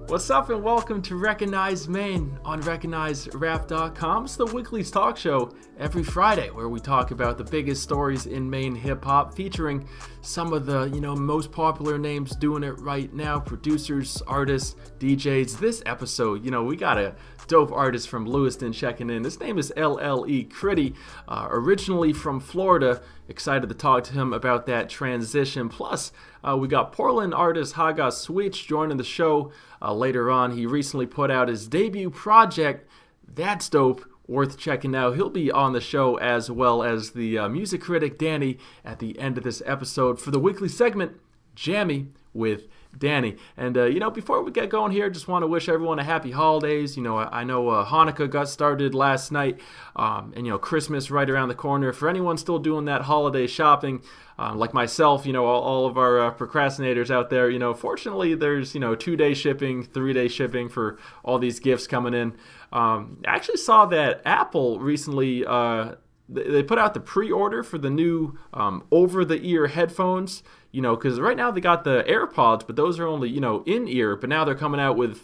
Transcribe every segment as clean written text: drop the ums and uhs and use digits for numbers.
What's up and welcome to Recognize Maine on RecognizeRap.com. It's the weekly talk show every Friday where we talk about the biggest stories in Maine hip-hop, featuring some of the, most popular names doing it right now, producers, artists, DJs. This episode, we got a dope artist from Lewiston checking in. His name is LLE Critty, originally from Florida. Excited to talk to him about that transition. Plus, we got Portland artist Haga Sweetch joining the show later on. He recently put out his debut project. That's dope. Worth checking out. He'll be on the show as well as the music critic Danny at the end of this episode for the weekly segment, Jammy with Danny. And, before we get going here, just want to wish everyone a happy holidays. I know Hanukkah got started last night, and, Christmas right around the corner. For anyone still doing that holiday shopping, like myself, all of our procrastinators out there, fortunately there's, 2-day shipping, 3-day shipping for all these gifts coming in. I actually saw that Apple recently, they put out the pre-order for the new over-the-ear headphones, because right now they got the AirPods, but those are only, in-ear. But now they're coming out with,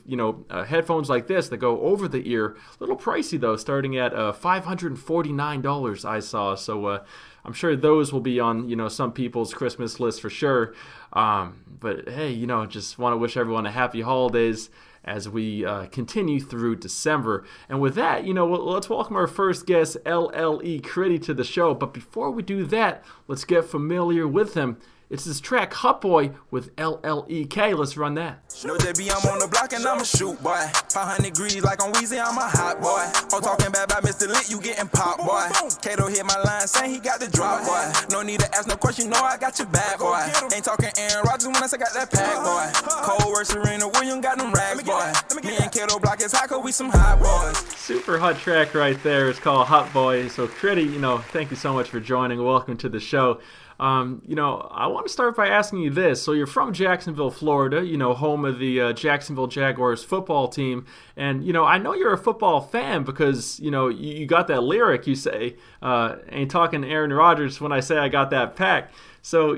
headphones like this that go over the ear. A little pricey, though, starting at $549 I saw. So I'm sure those will be on, some people's Christmas list for sure. But, hey, just want to wish everyone a happy holidays as we continue through December. And with that, let's welcome our first guest, LLE Critty, to the show. But before we do that, let's get familiar with him. It's this track, Hot Boy, with LLE Kay. Let's run that. No JB, I'm on the block and I'm a shoot boy. 500 degrees like on YEEZY, I'm a hot boy. I'm talking bad about Mr. Lit, you getting pop boy. Kato hit my line saying he got the drop boy. No need to ask no question, I got your back boy. Ain't talking Aaron Rodgers when I say got that pack boy. Cold work Serena Williams got them rags boy. Me and Kato block is hot cause we some hot boys. Super hot track right there. It's called Hot Boy. So Critty, thank you so much for joining. Welcome to the show. I want to start by asking you this. So you're from Jacksonville, Florida, home of the Jacksonville Jaguars football team. And, I know you're a football fan because, you got that lyric you say, ain't talking Aaron Rodgers when I say I got that pack. So,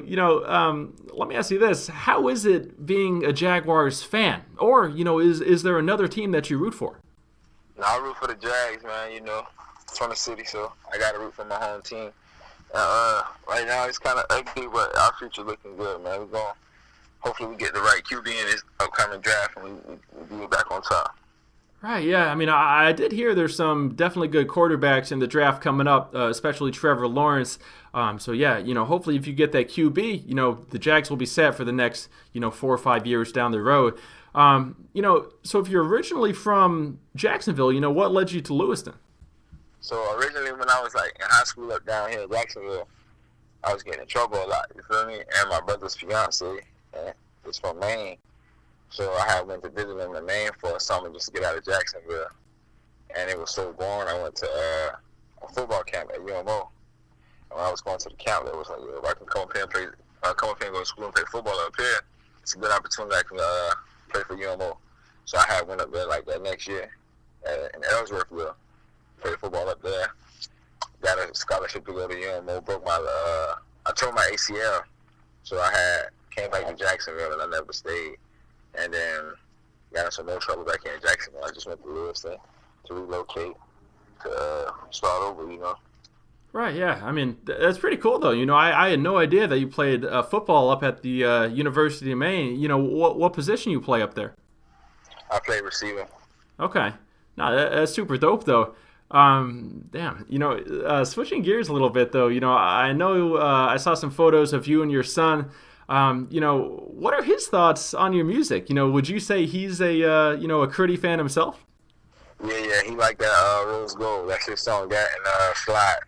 let me ask you this. How is it being a Jaguars fan? Or, is there another team that you root for? No, I root for the Jags, man, from the city, so I got to root for my home team. Right now it's kind of ugly, but our future looking good, man. We're going. Hopefully we get the right QB in this upcoming draft, and we be back on top. Right, yeah. I mean, I did hear there's some definitely good quarterbacks in the draft coming up, especially Trevor Lawrence. So yeah, hopefully if you get that QB, the Jags will be set for the next, 4 or 5 years down the road. So if you're originally from Jacksonville, what led you to Lewiston? So originally when I was in high school up down here in Jacksonville, I was getting in trouble a lot, you feel me? And my brother's fiance is from Maine. So I had went to visit him in Maine for a summer just to get out of Jacksonville. And it was so boring, I went to a football camp at UMO. And when I was going to the camp, it was like, if I can come up here and go to school and play football up here, it's a good opportunity I can play for UMO. So I had went up there that next year in Ellsworthville. Played football up there. Got a scholarship to go to UMO. I tore my ACL, so I came back to Jacksonville and I never stayed. And then got in some more trouble back here in Jacksonville. I just went to Lewiston to relocate to start over. Right. Yeah. I mean, that's pretty cool though. I had no idea that you played football up at the University of Maine. What position you play up there? I played receiver. Okay. No, that's super dope though. Switching gears a little bit though, I know I saw some photos of you and your son. What are his thoughts on your music? Would you say he's a Critty fan himself? Yeah, he like that Rose Gold. That's his song. That and Slide.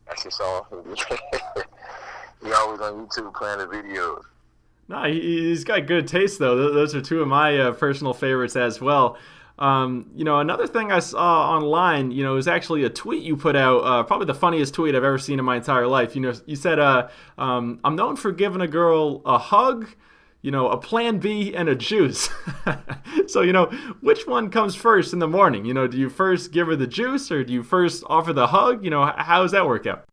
That's his song. He always on YouTube playing the videos. No, he's got good taste though. Those are two of my personal favorites as well. Another thing I saw online, is actually a tweet you put out, probably the funniest tweet I've ever seen in my entire life. You said, I'm known for giving a girl a hug, a Plan B and a juice. So, which one comes first in the morning? Do you first give her the juice or do you first offer the hug? How does that work out?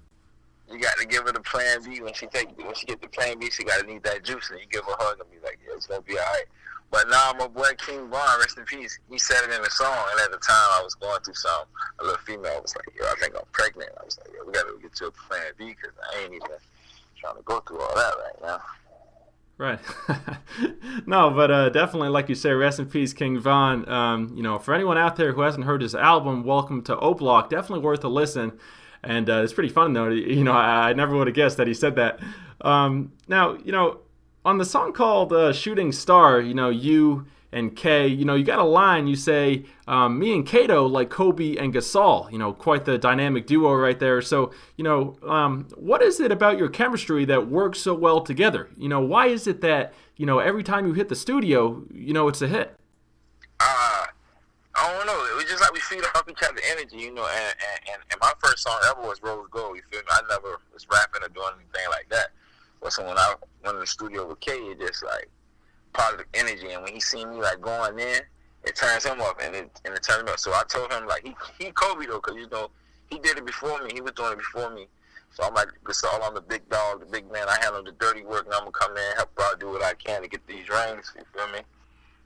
You got to give her the Plan B. When she get the Plan B, she got to need that juice, and you give her a hug and be like, yeah, it's going to be all right. But now my boy King Von, rest in peace, he said it in the song, and at the time I was going through a little female was like, yo, I think I'm pregnant. I was like, yo, we got to get to a plan B because I ain't even trying to go through all that right now. Right. No, but definitely, like you say, rest in peace, King Von. You know, for anyone out there who hasn't heard his album, Welcome to O Block, definitely worth a listen. And it's pretty fun, though. You know, I never would have guessed that he said that. Now, you know, on the song called Shooting Star, you know, you and Kay, you know, you got a line, you say, me and Kato like Kobe and Gasol, you know, quite the dynamic duo right there. So, you know, what is it about your chemistry that works so well together? You know, why is it that, you know, every time you hit the studio, you know, it's a hit? I don't know. It was just like we feed off each other's energy, you know, and my first song ever was Rose Gold, you feel me? I never was rapping or doing anything like that. But so when I went in the studio with Kay, it just like positive energy, and when he seen me like going in, it turns him up, and it turns me up. So I told him like he Kobe though, cause you know he did it before me. He was doing it before me. So I'm like, Gasol, I'm the big dog, the big man. I handle the dirty work, and I'm gonna come in, help out, do what I can to get these rings. You feel me?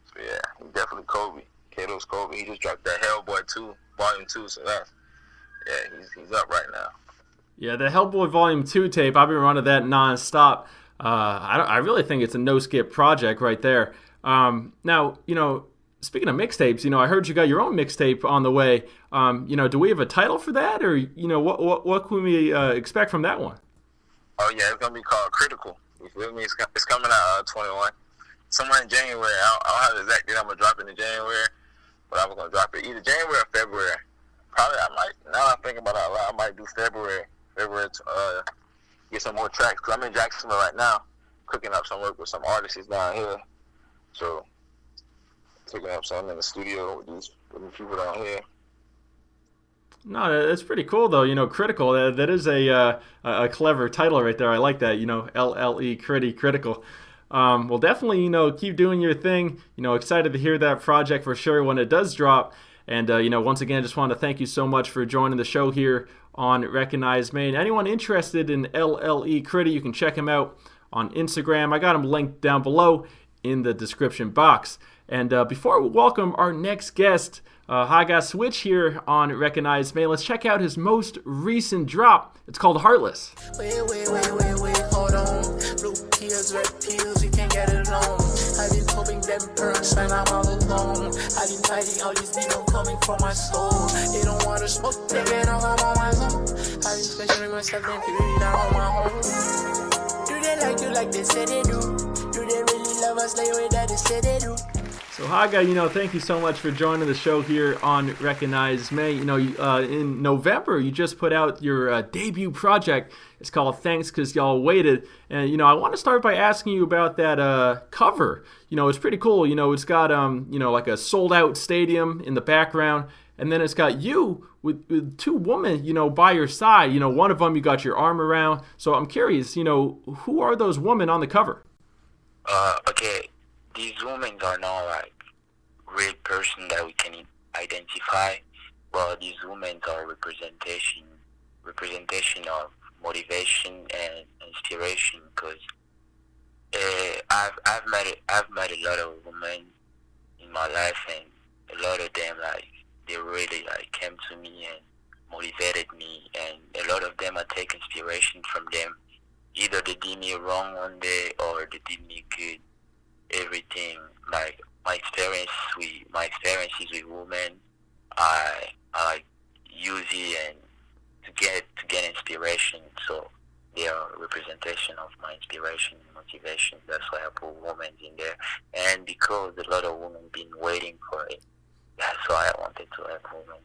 So yeah, he's definitely Kobe. Kato's Kobe. He just dropped that Hellboy 2, Volume 2. So that's he's up right now. Yeah, the Hellboy Volume 2 tape, I've been running that nonstop. I really think it's a no-skip project right there. Now, you know, speaking of mixtapes, you know, I heard you got your own mixtape on the way. You know, do we have a title for that, or, you know, what can we expect from that one? Oh, yeah, it's going to be called Critical. You feel me? It's coming out 21. Somewhere in January. I don't have the exact date I'm going to drop it in January, but I'm going to drop it either January or February. Probably, I might, now that I'm thinking about it out loud, I might do February to get some more tracks. Cause I'm in Jacksonville right now, cooking up some work with some artists down here. So, taking up something in the studio with these people down here. No, it's pretty cool though. You know, Critical. That is a clever title right there. I like that. You know, LLE Critty, Critical. Well, definitely, you know, keep doing your thing. You know, excited to hear that project for sure when it does drop. And, you know, once again, just want to thank you so much for joining the show here on Recognize Maine. Anyone interested in LLE Critty, you can check him out on Instagram. I got him linked down below in the description box. And before we welcome our next guest, Haga Sweetch here on Recognize Maine, let's check out his most recent drop. It's called Heartless. Wait, hold on. Blue pills, red pills, you can't get it on. I've been hoping them perks when I'm all alone. I've been fighting all these demons coming from my soul. They don't want to smoke, they get on my zone. I've been pressuring myself and figuring out on my own. Do they like you like they say they do? Do they really love us like way that they say they do? So Haga, you know, thank you so much for joining the show here on Recognize Maine. You know, in November, you just put out your debut project. It's called Thanks 'Cause Y'all Waited. And, you know, I want to start by asking you about that cover. You know, it's pretty cool. You know, it's got, you know, like a sold-out stadium in the background. And then it's got you with two women, you know, by your side. You know, one of them you got your arm around. So I'm curious, you know, who are those women on the cover? Okay. These women are not like real person that we can identify, but these women are representation of motivation and inspiration. Because I've met a lot of women in my life, and a lot of them like they really like came to me and motivated me, and a lot of them I take inspiration from them. Either they did me wrong one day or they did me good. Everything like my experiences with women, I like use it and to get inspiration. So they are a representation of my inspiration and motivation. That's why I put women in there. And because a lot of women been waiting for it, that's why I wanted to have women.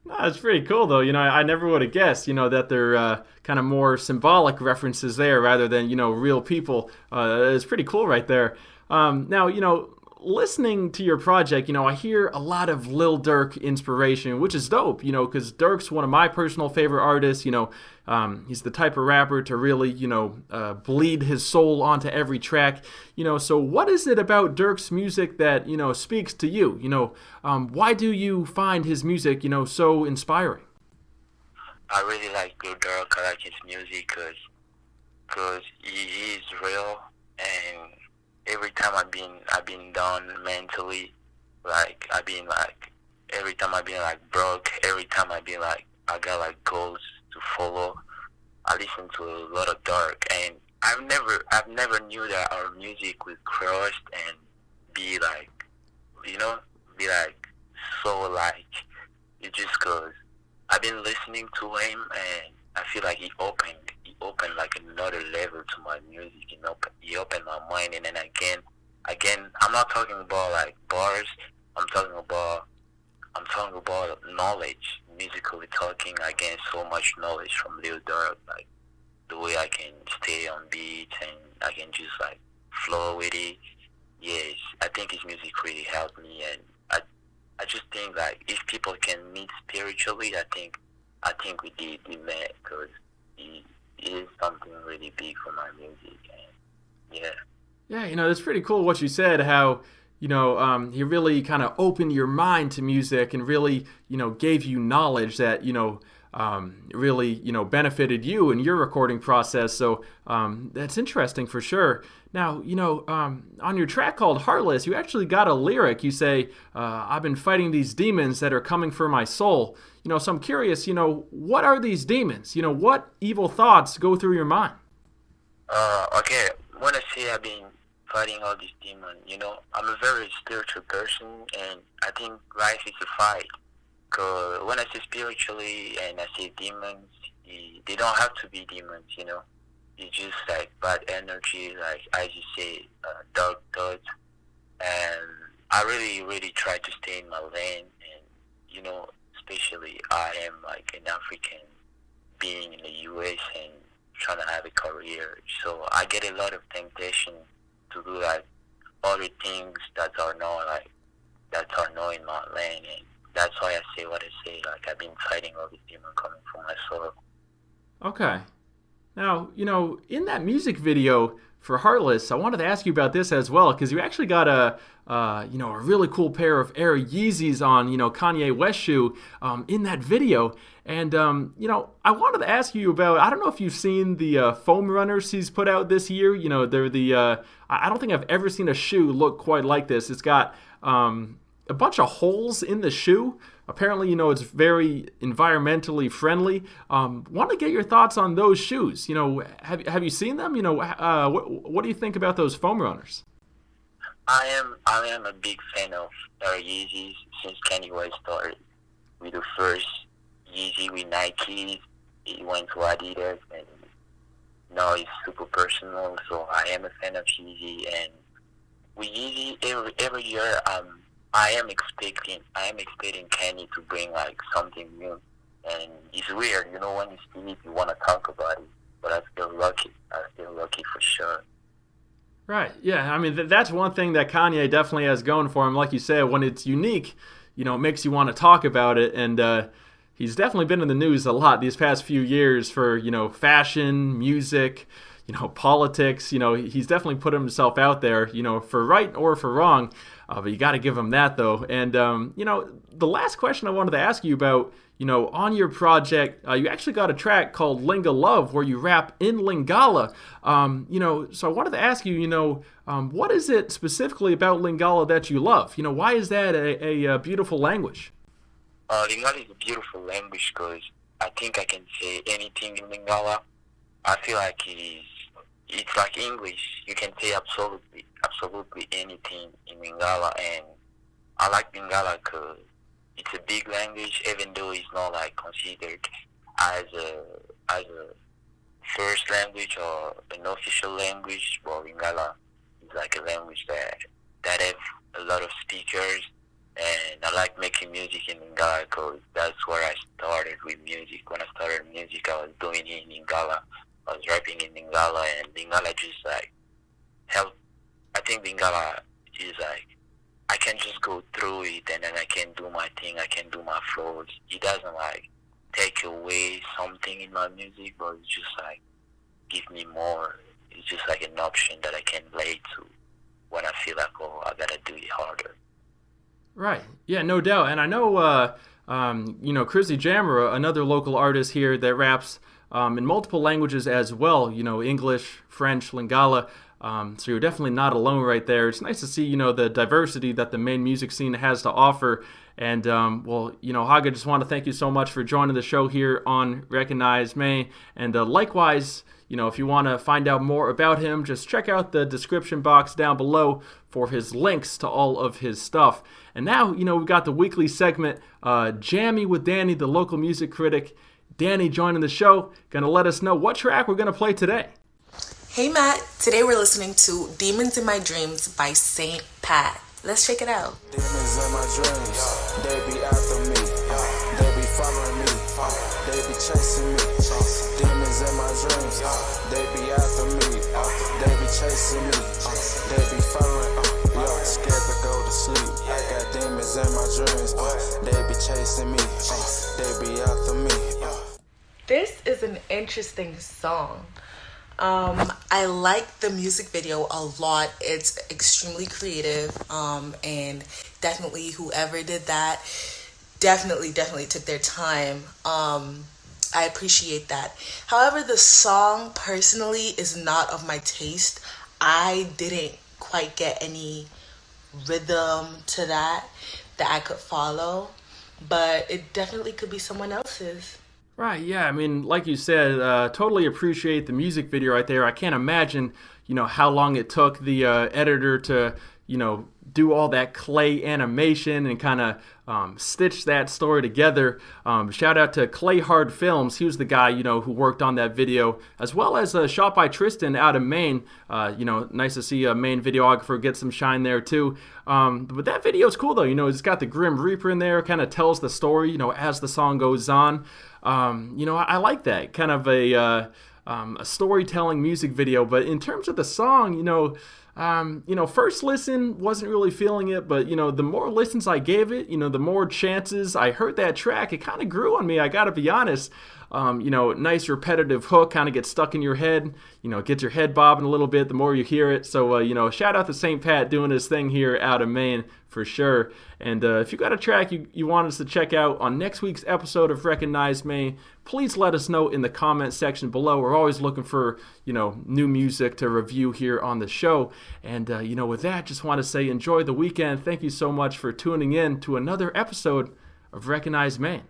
No, it's pretty cool, though. You know, I never would have guessed, you know, that they're kind of more symbolic references there rather than, you know, real people. It's pretty cool right there. Now, you know, listening to your project, you know, I hear a lot of Lil Durk inspiration, which is dope, you know, because Durk's one of my personal favorite artists. You know, he's the type of rapper to really, you know, bleed his soul onto every track. You know, so what is it about Durk's music that, you know, speaks to you? You know, why do you find his music, you know, so inspiring? I really like Lil Durk. I like his music because he is real, and every time I've been down mentally, like I've been like every time I've been like broke, every time I've been like I got like goals to follow. I listen to a lot of Durk, and I've never knew that our music would cross and be like, you know, be like so like it's just cause I've been listening to him, and I feel like he opened like another level to my music. He opened my mind, and then again, I'm not talking about like bars. I'm talking about knowledge, musically talking. I gained so much knowledge from Lil Durk, like the way I can stay on beat and I can just like flow with it. Yes, I think his music really helped me, and I just think like if people can meet spiritually, I think we met, because he is something really big for my music, and yeah. Yeah, that's pretty cool what you said, how, he really kind of opened your mind to music and really, gave you knowledge that, really, benefited you in your recording process. So that's interesting for sure. Now, on your track called Heartless, you actually got a lyric. You say, I've been fighting these demons that are coming for my soul. So I'm curious, what are these demons? What evil thoughts go through your mind? Okay, when I say I've been fighting all these demons, I'm a very spiritual person, and I think life is a fight. Because when I say spiritually and I say demons, they don't have to be demons, It's just like bad energy, like as you say, dark thoughts. And I really, really try to stay in my lane. And, especially I am like an African being in the U.S. and trying to have a career. So I get a lot of temptation to do like other things that are not in my lane. And that's why I say what I say. Like I've been fighting all these demons coming from my soul. Okay. Now, in that music video for Heartless, I wanted to ask you about this as well, because you actually got a really cool pair of Air YEEZYs on, Kanye West shoe in that video. And, I wanted to ask you about, I don't know if you've seen the foam runners he's put out this year. They're the, I don't think I've ever seen a shoe look quite like this. It's got a bunch of holes in the shoe. Apparently, it's very environmentally friendly. Want to get your thoughts on those shoes. Have you seen them? What do you think about those foam runners? I am a big fan of YEEZYs since Kanye West started with the first Yeezy with Nike. He went to Adidas, and now it's super personal. So I am a fan of Yeezy, and with Yeezy every year I am expecting Kanye to bring like something new, and it's weird, when you see it, you want to talk about it, but I feel lucky for sure. Right, yeah, I mean, that's one thing that Kanye definitely has going for him. Like you said, when it's unique, it makes you want to talk about it, and he's definitely been in the news a lot these past few years for, fashion, music, politics. He's definitely put himself out there, for right or for wrong. But you got to give him that, though. And, the last question I wanted to ask you about, on your project, you actually got a track called Linga Love where you rap in Lingala. So I wanted to ask you, what is it specifically about Lingala that you love? Why is that a beautiful language? Lingala is a beautiful language because I think I can say anything in Lingala. I feel like it's like English. You can say absolutely anything in Lingala, and I like Lingala because it's a big language, even though it's not like considered as a first language or an official language. But Lingala is like a language that have a lot of speakers, and I like making music in Lingala because that's where I started with music. When I started music, I was doing it in Lingala. I was rapping in Lingala, and Lingala just like helped. I think Lingala is like, I can just go through it, and then I can do my thing, I can do my flows. It doesn't like take away something in my music, but it's just like give me more. It's just like an option that I can play to when I feel like, oh, I gotta do it harder. Right. Yeah, no doubt. And I know, Crizzy Jammer, another local artist here that raps in multiple languages as well, English, French, Lingala. So you're definitely not alone right there. It's nice to see, the diversity that the Maine music scene has to offer. And, Haga, just want to thank you so much for joining the show here on Recognize Maine. And likewise, if you want to find out more about him, just check out the description box down below for his links to all of his stuff. And now, we've got the weekly segment, Jammy with Danny, the local music critic. Danny joining the show, going to let us know what track we're going to play today. Hey Matt, today we're listening to Demons in My Dreams by Saint Pat. Let's check it out. Demons in my dreams, they be after me, they be following me, they be chasing me. Demons in my dreams, they be after me, they be chasing me, they be following, scared to go to sleep. I got demons in my dreams, they be chasing me, they be after me. This is an interesting song. I like the music video a lot. It's extremely creative, and definitely whoever did that definitely took their time. I appreciate that. However, the song personally is not of my taste. I didn't quite get any rhythm to that I could follow, but it definitely could be someone else's. Right, yeah, I mean, like you said, totally appreciate the music video right there. I can't imagine, how long it took the editor to, do all that clay animation and kind of stitch that story together. Shout out to Clay Hard Films. He was the guy, who worked on that video, as well as shot by Tristan out of Maine. Nice to see a Maine videographer get some shine there too. But that video is cool though. It's got the Grim Reaper in there, kind of tells the story, as the song goes on. I like that kind of a storytelling music video. But in terms of the song, first listen wasn't really feeling it, but the more listens I gave it, the more chances I heard that track, it kind of grew on me. I gotta be honest. Nice repetitive hook kind of gets stuck in your head, gets your head bobbing a little bit the more you hear it. So, shout out to St. Pat doing his thing here out of Maine for sure. And if you got a track you want us to check out on next week's episode of Recognize Maine, please let us know in the comment section below. We're always looking for, new music to review here on the show. And, with that, just want to say enjoy the weekend. Thank you so much for tuning in to another episode of Recognize Maine.